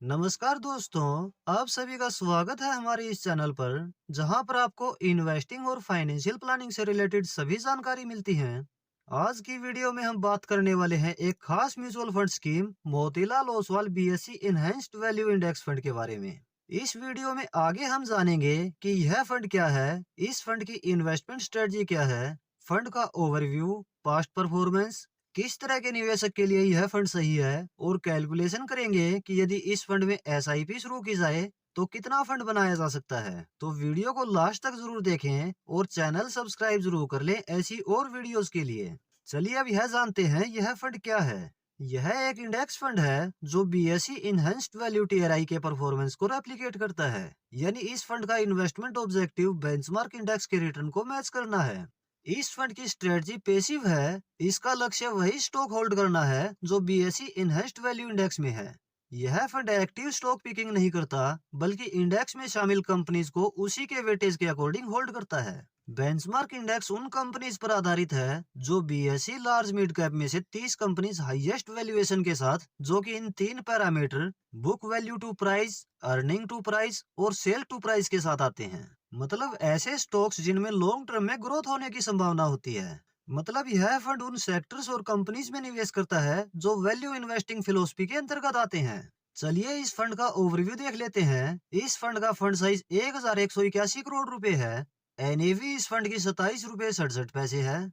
नमस्कार दोस्तों, आप सभी का स्वागत है हमारे इस चैनल पर, जहां पर आपको इन्वेस्टिंग और फाइनेंशियल प्लानिंग से रिलेटेड सभी जानकारी मिलती है। आज की वीडियो में हम बात करने वाले हैं एक खास mutual fund scheme Motilal Oswal BSE enhanced value index fund के बारे में। इस वीडियो में आगे हम जानेंगे कि यह फंड क्या है, इस फंड की इन्वेस्टमेंट स्ट्रेटजी क्या है, फंड का ओवरव्यू, पास्ट परफॉर्मेंस, किस तरह के निवेशक के लिए यह फंड सही है, और कैलकुलेशन करेंगे कि यदि इस फंड में एसआईपी शुरू की जाए तो कितना फंड बनाया जा सकता है। तो वीडियो को लास्ट तक जरूर देखें और चैनल सब्सक्राइब जरूर कर लें ऐसी और वीडियोस के लिए। चलिए अब यह जानते हैं यह फंड क्या है। यह एक इंडेक्स फंड है जो बीएसई इनहेंस्ड वैल्यू टीआरआई के परफॉर्मेंस को रेप्लिकेट करता है। यानी इस फंड का इन्वेस्टमेंट ऑब्जेक्टिव बेंचमार्क इंडेक्स के रिटर्न को मैच करना है। इस फंड की स्ट्रेटजी पेसिव है। इसका लक्ष्य वही स्टॉक होल्ड करना है जो बीएसई इनहेंस्ड वैल्यू इंडेक्स में है। यह फंड एक्टिव स्टॉक पिकिंग नहीं करता, बल्कि इंडेक्स में शामिल कंपनीज को उसी के वेटेज के अकॉर्डिंग होल्ड करता है। बेंचमार्क इंडेक्स उन कंपनीज पर आधारित है जो बीएसई लार्ज मिड कैप में से 30 कंपनीज हाईएस्ट वैल्यूएशन के साथ, जो कि इन तीन parameter book value to price, earning to price और सेल टू प्राइस के साथ आते हैं। मतलब ऐसे स्टॉक्स जिनमें लॉन्ग टर्म में ग्रोथ होने की संभावना होती है। मतलब यह फंड उन सेक्टर्स और कंपनीज में निवेश करता है जो वैल्यू इन्वेस्टिंग फिलोसफी के अंतर्गत आते हैं। चलिए इस फंड का ओवरव्यू देख लेते हैं। इस फंड का फंड साइज 1181 करोड़ रुपए है। एनएवी इस फंड की 27 रुपए 67 पैसे है।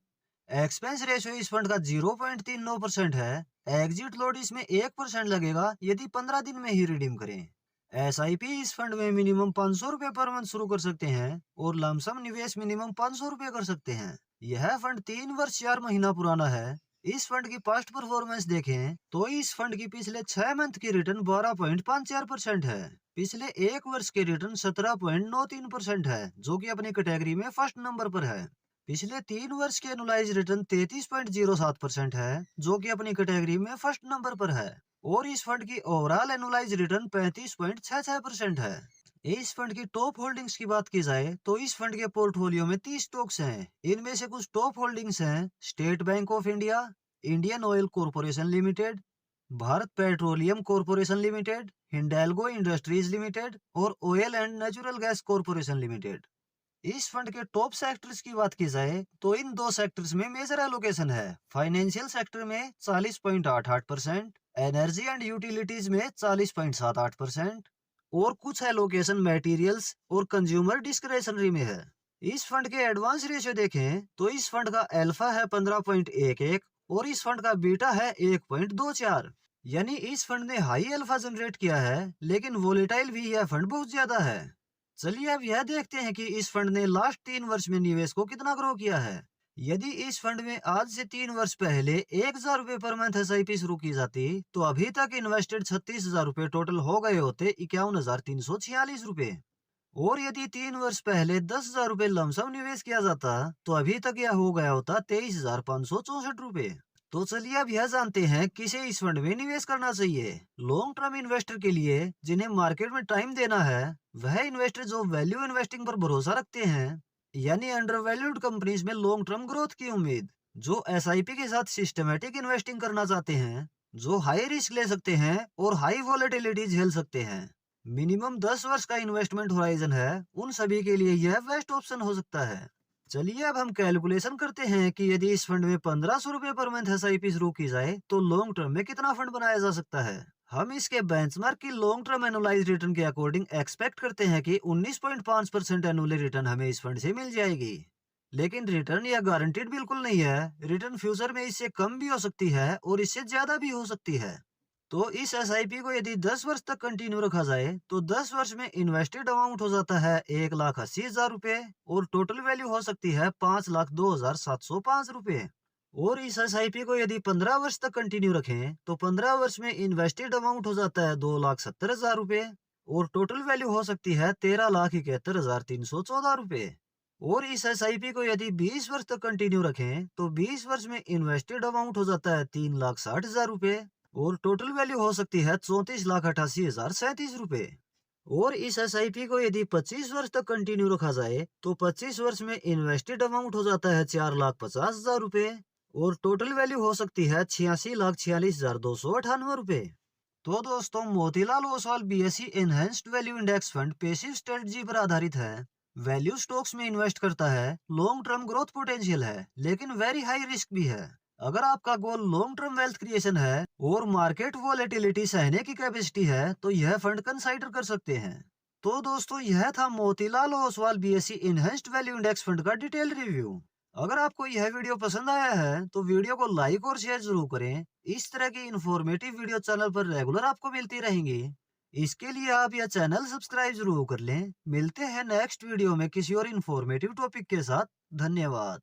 एक्सपेंस रेशियो इस फंड का 0.39% है। एग्जिट लोड इसमें 1% लगेगा यदि 15 दिन में ही रिडीम करें। एसआईपी इस फंड में मिनिमम 500 रुपए पर मंथ शुरू कर सकते हैं और लमसम निवेश मिनिमम 500 रुपए कर सकते हैं। यह फंड 3 वर्ष 4 महीना पुराना है। इस फंड की पास्ट परफॉर्मेंस देखें तो इस फंड की पिछले 6 मंथ की रिटर्न 12.54% है। पिछले 1 वर्ष के रिटर्न 17.93% है, जो कि अपनी कैटेगरी में फर्स्ट नंबर पर है। पिछले 3 वर्ष के एनुलाइज रिटर्न 33.07% है, जो कि अपनी कैटेगरी में फर्स्ट नंबर पर है। और इस फंड की ओवरऑल एनुलाइज रिटर्न 35.66% है। इस फंड की टॉप होल्डिंग्स की बात की जाए तो इस फंड के पोर्टफोलियो में 30 स्टॉक्स हैं। इनमें से कुछ टॉप होल्डिंग्स हैं: State Bank of India, Indian Oil Corporation Limited, Bharat petroleum corporation limited, Hindalco industries limited और oil and natural gas corporation limited. इस फंड के टॉप सेक्टर्स की बात की जाए तो इन दो सेक्टर्स में मेजर एलोकेशन है। फाइनेंशियल सेक्टर में 40.88%, एनर्जी एंड यूटिलिटीज में 40.78% और कुछ एलोकेशन मटेरियल्स और कंज्यूमर डिस्क्रेशनरी में है। इस फंड के एडवांस रेशियो देखें तो इस फंड का अल्फा है 15.11 और इस फंड का बीटा है 1.24। यानी इस फंड ने हाई अल्फा जनरेट किया है, लेकिन वोलेटाइल भी यह फंड बहुत ज्यादा है। चलिए अब यह देखते हैं कि इस फंड ने लास्ट 3 वर्ष में निवेश को कितना ग्रो किया है। यदि इस फंड में आज से 3 वर्ष पहले 1,000 रुपए पर मंथ एसआईपी शुरू की जाती तो अभी तक इन्वेस्टेड 36,000 रुपए टोटल हो गए होते 51,346 रुपए। और यदि 3 वर्ष पहले 10,000 रुपए लमसम निवेश किया जाता तो अभी तक यह हो गया होता 23,564 रुपए। तो चलिए अब यह जानते हैं किसे इस फंड में निवेश करना चाहिए। लॉन्ग टर्म इन्वेस्टर के लिए जिन्हें मार्केट में टाइम देना है, वह इन्वेस्टर जो वैल्यू इन्वेस्टिंग पर भरोसा रखते हैं, यानी अंडर वैल्यूड कंपनीज में लॉन्ग टर्म ग्रोथ की उम्मीद, जो एसआईपी के साथ सिस्टमेटिक इन्वेस्टिंग करना चाहते हैं, जो हाई रिस्क ले सकते हैं और हाई वॉलेटिलिटी झेल सकते हैं, मिनिमम 10 वर्ष का इन्वेस्टमेंट होराइजन है, उन सभी के लिए यह बेस्ट ऑप्शन हो सकता है। चलिए अब हम कैलकुलेशन करते हैं कि यदि इस फंड में 1500 रुपए पर मंथ एसआईपी शुरू की जाए तो लॉन्ग टर्म में कितना फंड बनाया जा सकता है। हम इसके बेंचमार्क की लॉन्ग टर्म एनुलाइज रिटर्न के अकॉर्डिंग एक्सपेक्ट करते हैं कि 19.5% एनुअल रिटर्न हमें इस फंड से मिल जाएगी। लेकिन रिटर्न यह गारंटीड बिल्कुल नहीं है। रिटर्न फ्यूचर में इससे कम भी हो सकती है और इससे ज्यादा भी हो सकती है। तो इस एसआईपी को यदि 10 वर्ष तक कंटिन्यू रखा जाए तो 10 वर्ष में इन्वेस्टेड अमाउंट हो जाता है 1,80,000 रुपए और टोटल वैल्यू हो सकती है 5,02,705 रुपए। और इस एसआईपी को यदि 15 वर्ष तक कंटिन्यू रखें तो 15 वर्ष में इन्वेस्टेड अमाउंट हो जाता है 2,70,000 रुपए और टोटल वैल्यू हो सकती है 13,71,314 रुपए। और इस एसआईपी को यदि 20 वर्ष तक कंटिन्यू रखें तो 20 वर्ष में इन्वेस्टेड अमाउंट हो जाता है 3,60,000 रुपए और टोटल वैल्यू हो सकती है 34,88,037 रुपए। और इस एसआईपी को यदि 25 वर्ष तक कंटिन्यू रखा जाए तो 25 वर्ष में इन्वेस्टेड अमाउंट हो जाता है 4,50,000 रुपए और टोटल वैल्यू हो सकती है 86,46,298 रुपए। तो दोस्तों Motilal Oswal BSE enhanced value index fund passive strategy पर आधारित है। वैल्यू स्टॉक्स में इन्वेस्ट करता है, लॉन्ग टर्म ग्रोथ पोटेंशियल है लेकिन वेरी हाई रिस्क भी है। अगर आपका गोल लॉन्ग टर्म वेल्थ क्रिएशन है और मार्केट वोलेटिलिटी सहने की कैपेसिटी है तो यह फंड कंसाइडर कर सकते हैं। तो दोस्तों यह था Motilal Oswal BSE enhanced value index fund का डिटेल रिव्यू। अगर आपको यह वीडियो पसंद आया है तो वीडियो को लाइक और शेयर जरूर करें। इस तरह की इंफॉर्मेटिव वीडियो चैनल पर रेगुलर आपको मिलती रहेंगी। इसके लिए आप यह चैनल सब्सक्राइब जरूर कर लें। मिलते हैं नेक्स्ट वीडियो में किसी और इंफॉर्मेटिव टॉपिक के साथ। धन्यवाद।